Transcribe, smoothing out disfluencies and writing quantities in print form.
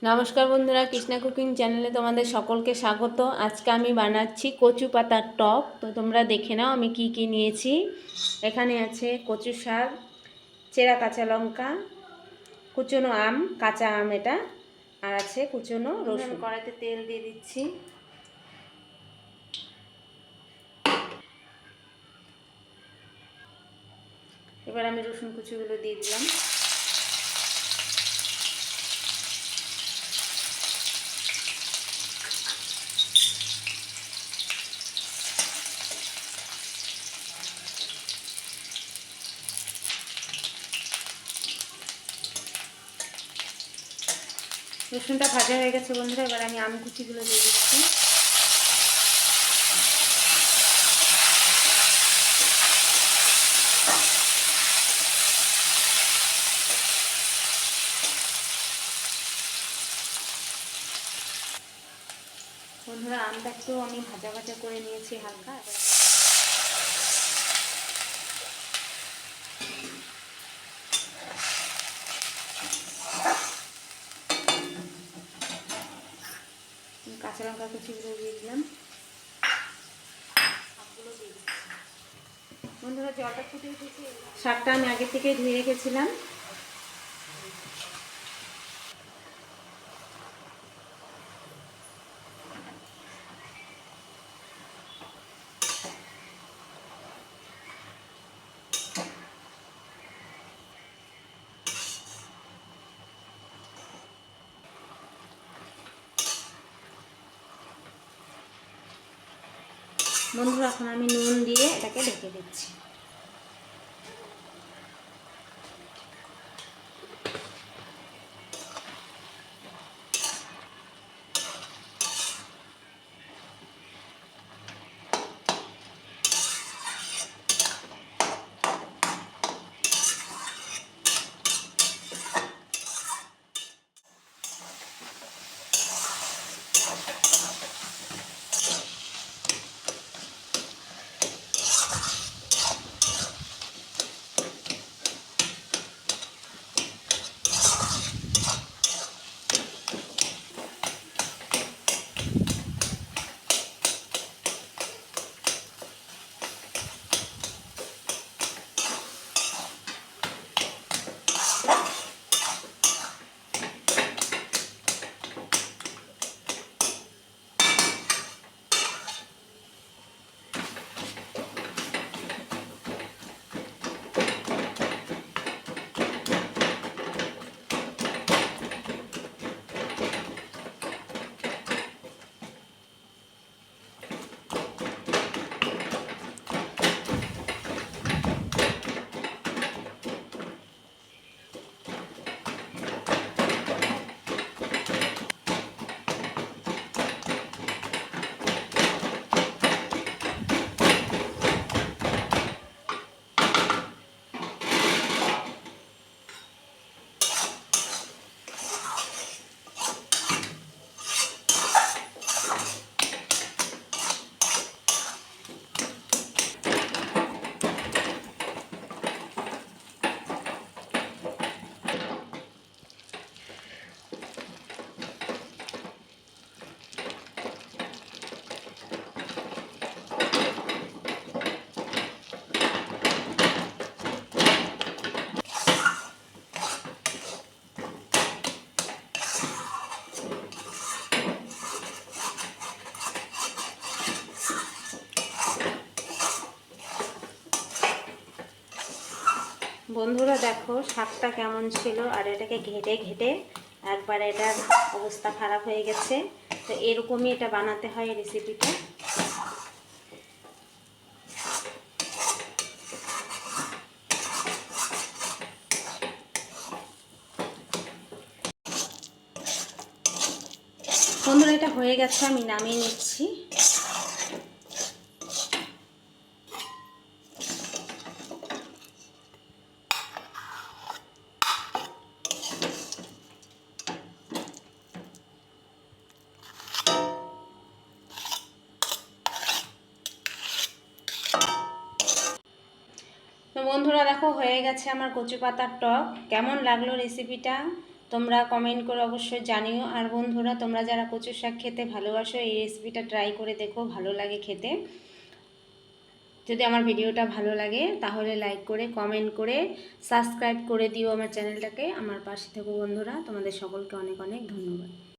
নমস্কার বন্ধুরা, কৃষ্ণা কুকিং চ্যানেলে তোমাদের সকলকে স্বাগত। আজকে আমি বানাচ্ছি কচু পাতার টক। তো তোমরা দেখে নাও আমি কি কি নিয়েছি। এখানে আছে কচু শাক, চেরা কাঁচা লঙ্কা, কুচনো আম, কাঁচা আম এটা, আর আছে কুচনো রসুন। কড়াইতে তেল দিয়ে দিচ্ছি। এবার আমি রসুন কুচিগুলো দিয়ে দিলাম। রসুনটা ভাজা হয়ে গেছে বন্ধুরা, এবার আমি আম কুচিগুলো দিয়ে দিচ্ছি। বন্ধুরা আমটা একটু আমি ভাজা ভাজা করে নিয়েছি হালকা। কাঁচা লঙ্কা কুচিগুলো দিয়ে দিলাম। বন্ধুরা জলটা ফুটে উঠেছে। শাকটা আমি আগে থেকে ধুয়ে রেখেছিলাম। বন্ধুরা এখন আমি নুন দিয়ে এটাকে ঢেকে দিচ্ছি। বন্ধুরা দেখো শাকটা কেমন ছিল, আর এটাকে ঘেটে ঘেটে একবার এটার অবস্থা খারাপ হয়ে গেছে। তো এরকমই এটা বানাতে হয় রেসিপিটা। বন্ধুরা এটা হয়ে গেছে, আমি নামিয়ে নিচ্ছি। তো বন্ধুরা দেখো হয়ে গেছে আমার কচু পাতার টক। কেমন লাগলো রেসিপিটা তোমরা কমেন্ট করে অবশ্যই জানিও। আর বন্ধুরা, তোমরা যারা কচু শাক খেতে ভালোবাসো, এই রেসিপিটা ট্রাই করে দেখো, ভালো লাগে খেতে। যদি আমার ভিডিওটা ভালো লাগে তাহলে লাইক করে, কমেন্ট করে, সাবস্ক্রাইব করে দিও আমার চ্যানেলটাকে। আমার পাশে থেকো বন্ধুরা। তোমাদের সকলকে অনেক অনেক ধন্যবাদ।